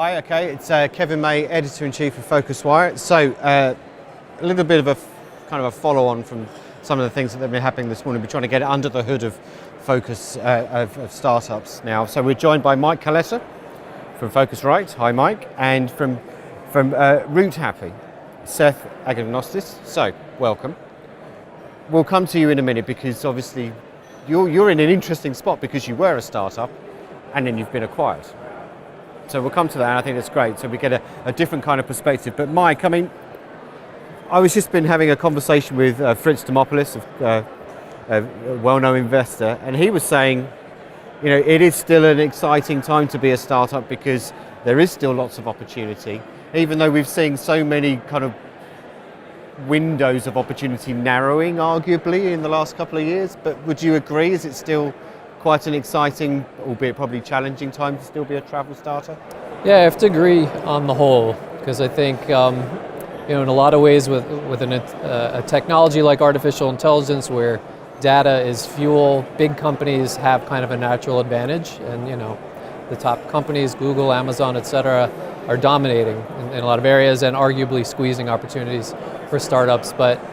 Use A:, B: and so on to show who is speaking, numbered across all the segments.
A: Hi, okay, it's Kevin May, Editor-in-Chief of Phocuswire. So, a little bit of a kind of a follow-on from some of the things that have been happening this morning. We're trying to get under the hood of Focus of startups now. So we're joined by Mike Coletta from Phocuswright. Hi, Mike, and from Routehappy, Seth Anagnostis. So, welcome. We'll come to you in a minute because obviously you're in an interesting spot because you were a startup and then you've been acquired. So we'll come to that, and I think that's great. So we get a different kind of perspective. But Mike, I mean, I was just been having a conversation with Fritz Demopoulos, a well-known investor, and he was saying, you know, it is still an exciting time to be a startup because there is still lots of opportunity, even though we've seen so many kind of windows of opportunity narrowing, arguably, in the last couple of years. But would you agree? Is it still quite an exciting, albeit probably challenging time to still be a travel startup?
B: Yeah, I have to agree on the whole, because I think you know, in a lot of ways with a technology like artificial intelligence where data is fuel, big companies have kind of a natural advantage, and you know, the top companies, Google, Amazon, etc., are dominating in a lot of areas and arguably squeezing opportunities for startups. But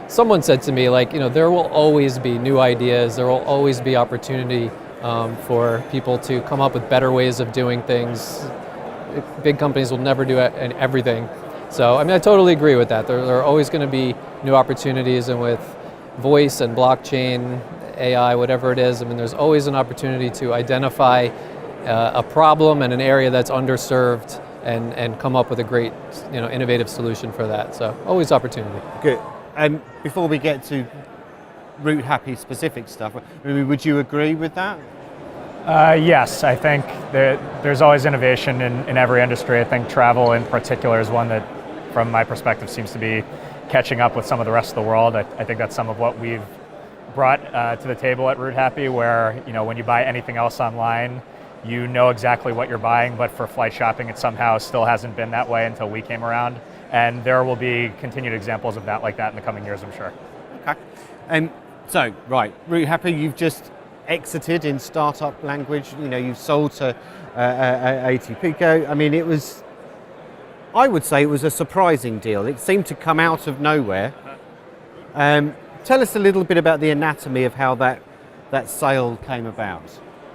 B: someone said to me, like, you know, there will always be new ideas, there will always be opportunity for people to come up with better ways of doing things. Big companies will never do everything. So, I mean, I totally agree with that. There are always going to be new opportunities, and with voice and blockchain, AI, whatever it is, I mean, there's always an opportunity to identify a problem and an area that's underserved and come up with a great, you know, innovative solution for that. So, always opportunity.
A: Good. And before we get to Routehappy specific stuff, would you agree with that?
C: Yes, I think there's always innovation in every industry. I think travel in particular is one that, from my perspective, seems to be catching up with some of the rest of the world. I think that's some of what we've brought to the table at Routehappy, where, you know, when you buy anything else online, you know exactly what you're buying, but for flight shopping, it somehow still hasn't been that way until we came around. And there will be continued examples of that like that in the coming years, I'm sure.
A: Okay. So, right, Routehappy, you've just exited in startup language. You know, you've sold to ATPico. I mean, I would say it was a surprising deal. It seemed to come out of nowhere. Tell us a little bit about the anatomy of how that sale came about.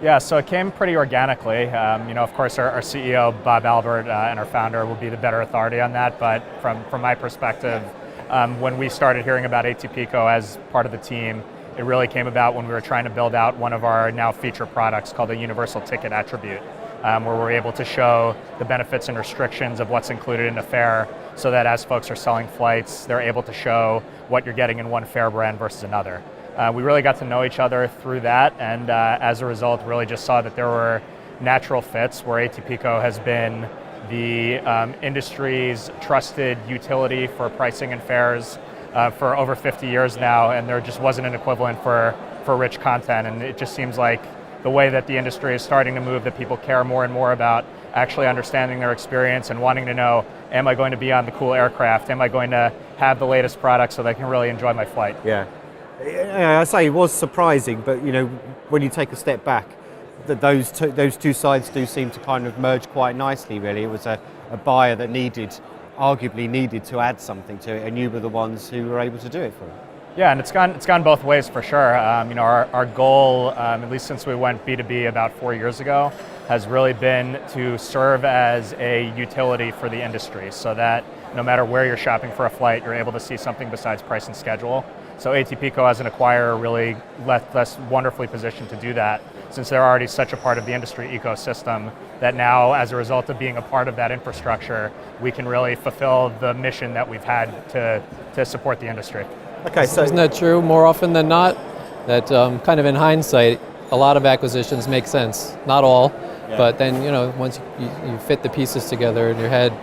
C: Yeah, so it came pretty organically. You know, of course, our CEO, Bob Albert, and our founder will be the better authority on that. But from my perspective, when we started hearing about ATPico as part of the team, it really came about when we were trying to build out one of our now feature products called the Universal Ticket Attribute, where we're able to show the benefits and restrictions of what's included in a fare, so that as folks are selling flights, they're able to show what you're getting in one fare brand versus another. We really got to know each other through that, and as a result, really just saw that there were natural fits where ATPico has been the industry's trusted utility for pricing and fares for over 50 years now, and there just wasn't an equivalent for rich content. And it just seems like the way that the industry is starting to move, that people care more and more about actually understanding their experience and wanting to know, am I going to be on the cool aircraft? Am I going to have the latest product so that I can really enjoy my flight?
A: Yeah. I say it was surprising, but you know, when you take a step back, that those two sides do seem to kind of merge quite nicely, really. It was a buyer that arguably needed to add something to it, and you were the ones who were able to do it for it.
C: Yeah, and it's gone both ways for sure. You know, our goal, at least since we went B2B about 4 years ago, has really been to serve as a utility for the industry, so that no matter where you're shopping for a flight, you're able to see something besides price and schedule. So ATPico as an acquirer really left us wonderfully positioned to do that, since they're already such a part of the industry ecosystem that now, as a result of being a part of that infrastructure, we can really fulfill the mission that we've had to support the industry.
A: Okay, so
B: isn't that true more often than not? That kind of in hindsight, a lot of acquisitions make sense. Not all, yeah. But then, you know, once you fit the pieces together in your head,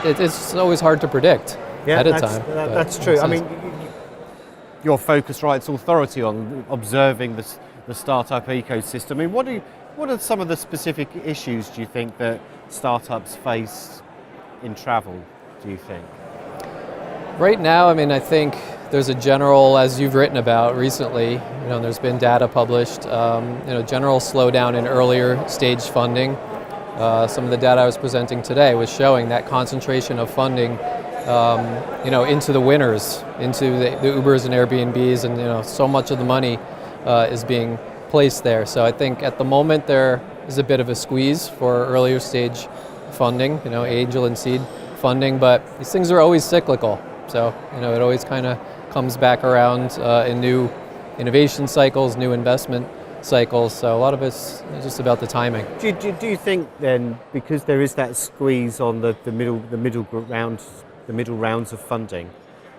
B: it's always hard to predict ahead of time.
A: That's true. I mean, your Phocuswright's authority on observing the startup ecosystem. I mean, what are some of the specific issues do you think that startups face in travel, do you think?
B: Right now, I mean, I think there's a general, as you've written about recently, you know, there's been data published, you know, general slowdown in earlier stage funding. Some of the data I was presenting today was showing that concentration of funding, into the winners, into the Ubers and Airbnbs, and so much of the money is being placed there. So I think at the moment there is a bit of a squeeze for earlier stage funding, angel and seed funding, but these things are always cyclical. So it always kind of comes back around in new innovation cycles, new investment cycles. So a lot of it's just about the timing.
A: Do you think then, because there is that squeeze on the middle rounds of funding,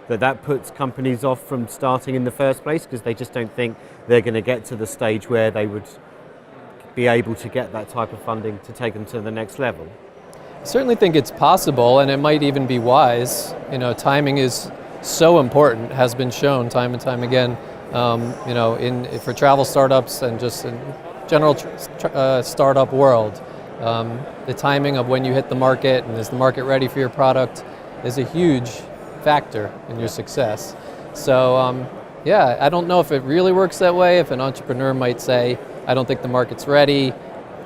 A: that puts companies off from starting in the first place because they just don't think they're going to get to the stage where they would be able to get that type of funding to take them to the next level?
B: I certainly think it's possible, and it might even be wise. Timing is so important, has been shown time and time again, for travel startups and just in general startup world. The timing of when you hit the market and is the market ready for your product is a huge factor in your success. So I don't know if it really works that way. If an entrepreneur might say, I don't think the market's ready,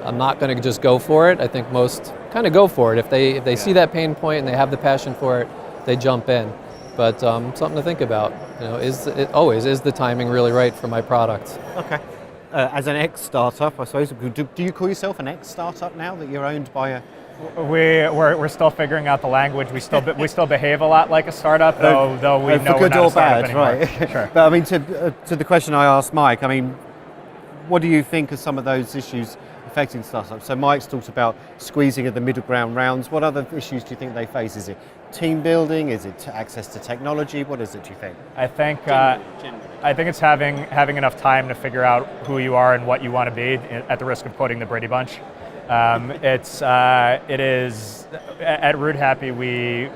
B: I'm not going to just go for it. I think most kind of go for it. If they see that pain point and they have the passion for it, they jump in. But something to think about. Is the timing really right for my product?
A: Okay. As an ex-startup, I suppose, do you call yourself an ex-startup now that you're owned by a?
C: We're still figuring out the language. We still behave a lot like a startup, though we know we're not a startup anymore.
A: Right?
C: Sure.
A: But I mean, to the question I asked Mike, I mean, what do you think are some of those issues affecting startups? So Mike's talked about squeezing of the middle ground rounds. What other issues do you think they face? Is it team building? Is it access to technology? What is it, do you think?
C: I think it's having enough time to figure out who you are and what you want to be, at the risk of quoting the Brady Bunch. It is at Routehappy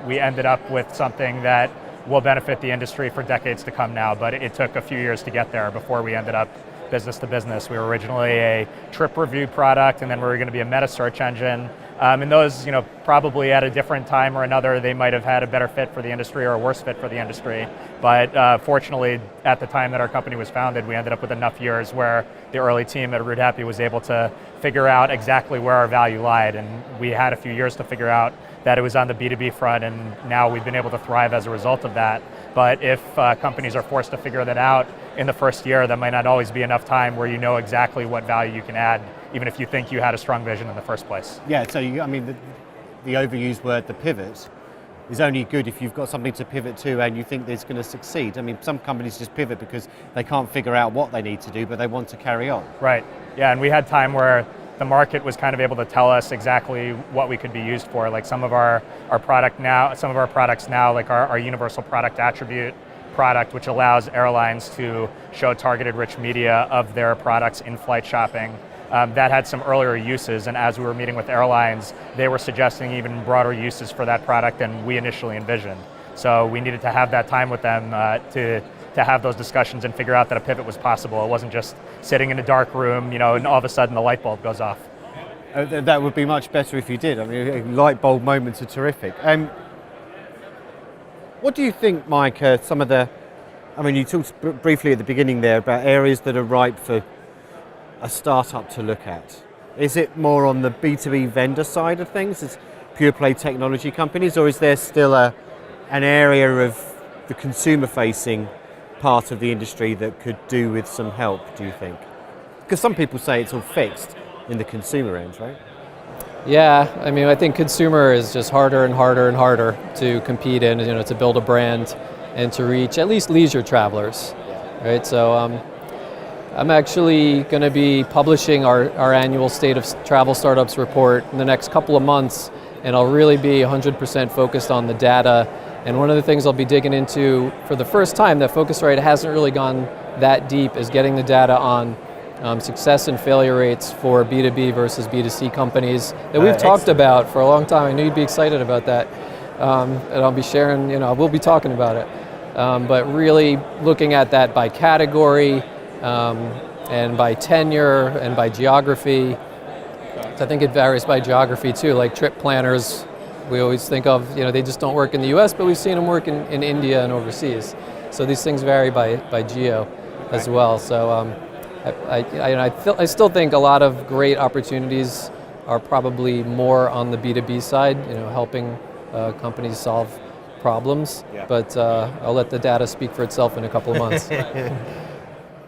C: we ended up with something that will benefit the industry for decades to come now, but it took a few years to get there before we ended up business to business. We were originally a trip review product, and then we were going to be a meta search engine. And those, probably at a different time or another, they might have had a better fit for the industry or a worse fit for the industry. But fortunately, at the time that our company was founded, we ended up with enough years where the early team at Routehappy was able to figure out exactly where our value lied. And we had a few years to figure out that it was on the B2B front, and now we've been able to thrive as a result of that. But if companies are forced to figure that out in the first year, that might not always be enough time where you know exactly what value you can add, even if you think you had a strong vision in the first place.
A: Yeah, so the overused word, the pivot, is only good if you've got something to pivot to and you think it's going to succeed. I mean, some companies just pivot because they can't figure out what they need to do, but they want to carry on.
C: Right, yeah, and we had time where the market was kind of able to tell us exactly what we could be used for. Like some of our products now, like our universal product attribute product, which allows airlines to show targeted rich media of their products in flight shopping. That had some earlier uses, and as we were meeting with airlines, they were suggesting even broader uses for that product than we initially envisioned. So we needed to have that time with them to have those discussions and figure out that a pivot was possible. It wasn't just sitting in a dark room, and all of a sudden the light bulb goes off.
A: That would be much better if you did. I mean, light bulb moments are terrific. What do you think, Mike, you talked briefly at the beginning there about areas that are ripe for a startup to look at. Is it more on the B2B vendor side of things, as pure play technology companies, or is there still an area of the consumer-facing part of the industry that could do with some help, do you think? Because some people say it's all fixed in the consumer end, right?
B: Yeah, I think consumer is just harder and harder and harder to compete in, to build a brand and to reach at least leisure travelers, right? So I'm actually going to be publishing our annual State of Travel Startups report in the next couple of months, and I'll really be 100% focused on the data. And one of the things I'll be digging into for the first time that Phocuswright hasn't really gone that deep is getting the data on success and failure rates for B2B versus B2C companies that we've talked about for a long time. I knew you'd be excited about that. And I'll be sharing, we'll be talking about it. But really looking at that by category and by tenure and by geography. So I think it varies by geography too, like trip planners. We always think of, they just don't work in the US, but we've seen them work in India and overseas. So these things vary by geo as well. So I still think a lot of great opportunities are probably more on the B2B side, helping companies solve problems.
A: Yeah.
B: But I'll let the data speak for itself in a couple of months.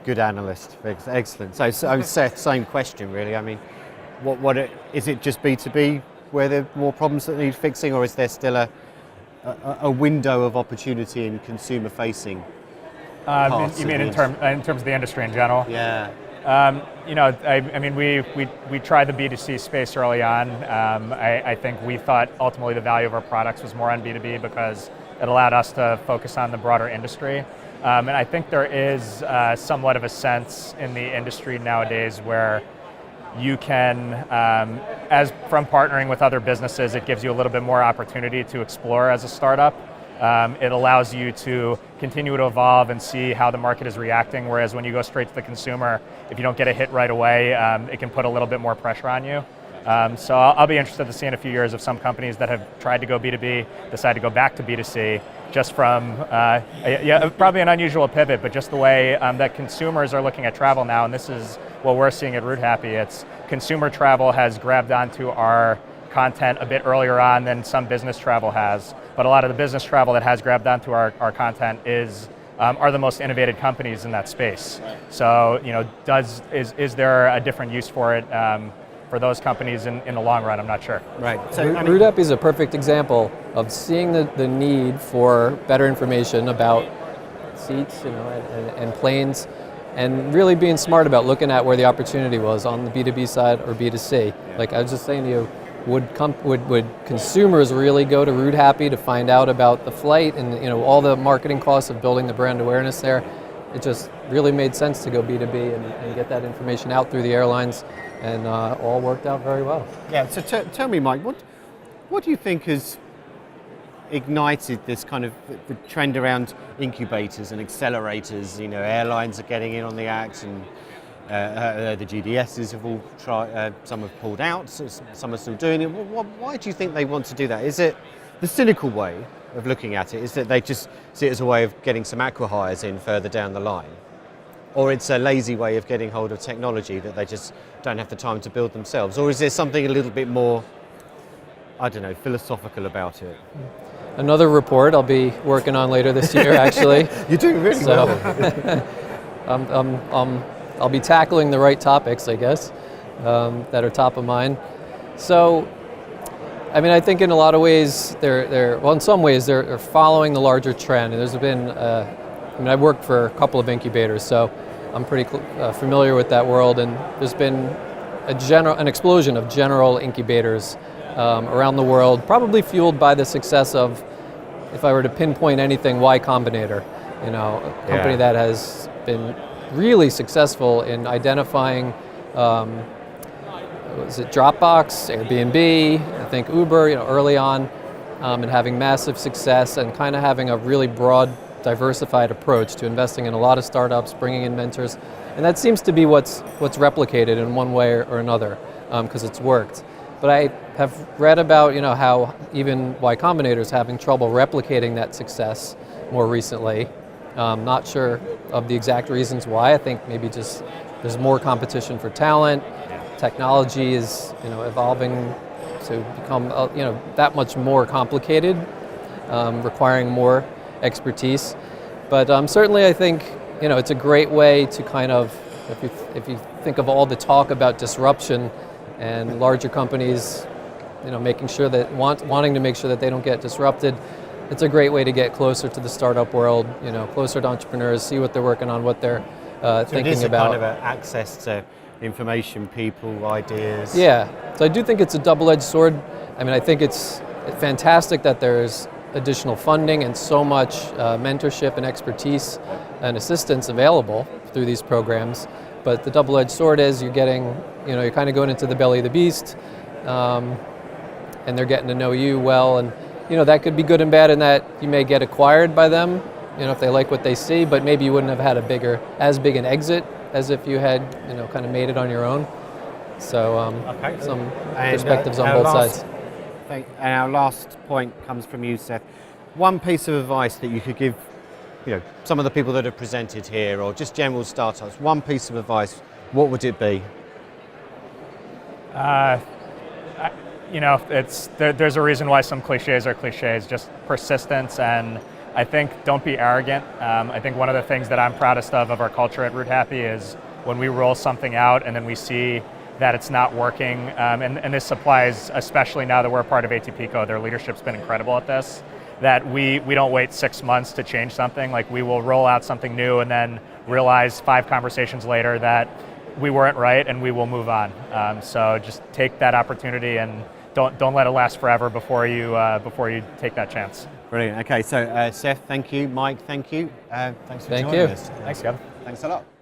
A: Good analyst, excellent. So Seth, same question really. I mean, is it just B2B where there are more problems that need fixing, or is there still a window of opportunity in consumer-facing parts?
C: You mean in terms of the industry in general?
A: Yeah.
C: I mean, we tried the B2C space early on. I think we thought ultimately the value of our products was more on B2B because it allowed us to focus on the broader industry. And I think there is somewhat of a sense in the industry nowadays where you can, as from partnering with other businesses, it gives you a little bit more opportunity to explore as a startup. It allows you to continue to evolve and see how the market is reacting, whereas when you go straight to the consumer, if you don't get a hit right away, it can put a little bit more pressure on you. So I'll be interested to see in a few years if some companies that have tried to go B2B decide to go back to B2C, just from, probably an unusual pivot, but just the way that consumers are looking at travel now, and this is what we're seeing at Routehappy. It's consumer travel has grabbed onto our content a bit earlier on than some business travel has, but a lot of the business travel that has grabbed onto our content are the most innovative companies in that space. So, is there a different use for it for those companies in the long run? I'm not sure.
A: Right.
B: So Routehappy is a perfect example of seeing the need for better information about seats, and planes, and really being smart about looking at where the opportunity was on the B2B side or B2C.
A: Yeah.
B: Like I was just saying to you, would consumers really go to Routehappy to find out about the flight and all the marketing costs of building the brand awareness there? It just really made sense to go B2B and get that information out through the airlines, and all worked out very well.
A: Yeah. So tell me, Mike, what do you think has ignited this kind of the trend around incubators and accelerators? Airlines are getting in on the act, and the GDSs have all tried. Some have pulled out, so some are still doing it. Why do you think they want to do that? Is it the cynical way of looking at it? Is that they just see it as a way of getting some acqui-hires in further down the line? Or it's a lazy way of getting hold of technology that they just don't have the time to build themselves? Or is there something a little bit more, I don't know, philosophical about it?
B: Another report I'll be working on later this year, actually.
A: You're doing really well.
B: I'll be tackling the right topics, I guess, that are top of mind. So, I mean, I think in a lot of ways, in some ways, they're following the larger trend. And there's been, I've worked for a couple of incubators, so I'm pretty familiar with that world. And there's been an explosion of general incubators around the world, probably fueled by the success of, if I were to pinpoint anything, Y Combinator, a company that has been really successful in identifying, was it Dropbox, Airbnb, I think Uber, early on, and having massive success and kind of having a really broad, diversified approach to investing in a lot of startups, bringing in mentors, and that seems to be what's replicated in one way or another, because it's worked. But I have read about, how even Y Combinator is having trouble replicating that success more recently. Not sure of the exact reasons why. I think maybe just there's more competition for talent. Technology is, evolving to become, that much more complicated, requiring more expertise. But certainly, I think, it's a great way to kind of, if you think of all the talk about disruption and larger companies, making sure that wanting to make sure that they don't get disrupted. It's a great way to get closer to the startup world, closer to entrepreneurs, see what they're working on, what they're thinking
A: it is
B: about.
A: Kind of access to information, people, ideas.
B: Yeah, so I do think it's a double-edged sword. I mean, I think it's fantastic that there's additional funding and so much mentorship and expertise and assistance available through these programs. But the double-edged sword is you're getting, you're kind of going into the belly of the beast, and they're getting to know you well, and that could be good and bad in that you may get acquired by them, if they like what they see, but maybe you wouldn't have had as big an exit as if you had, kind of made it on your own. So some perspectives on both sides.
A: And our last point comes from you, Seth. One piece of advice that you could give, some of the people that have presented here, or just general startups, one piece of advice, what would it be?
C: there's a reason why some cliches are cliches, just persistence, and I think don't be arrogant. I think one of the things that I'm proudest of our culture at Routehappy is when we roll something out and then we see that it's not working, and this applies especially now that we're a part of ATPCO, their leadership's been incredible at this, that we don't wait 6 months to change something. Like, we will roll out something new and then realize 5 conversations later that we weren't right, and we will move on. So just take that opportunity and don't let it last forever before you take that chance.
A: Brilliant. Okay, so Seth, thank you. Mike, thank you. Thanks for joining us.
C: Thanks, Kevin.
A: Thanks a lot.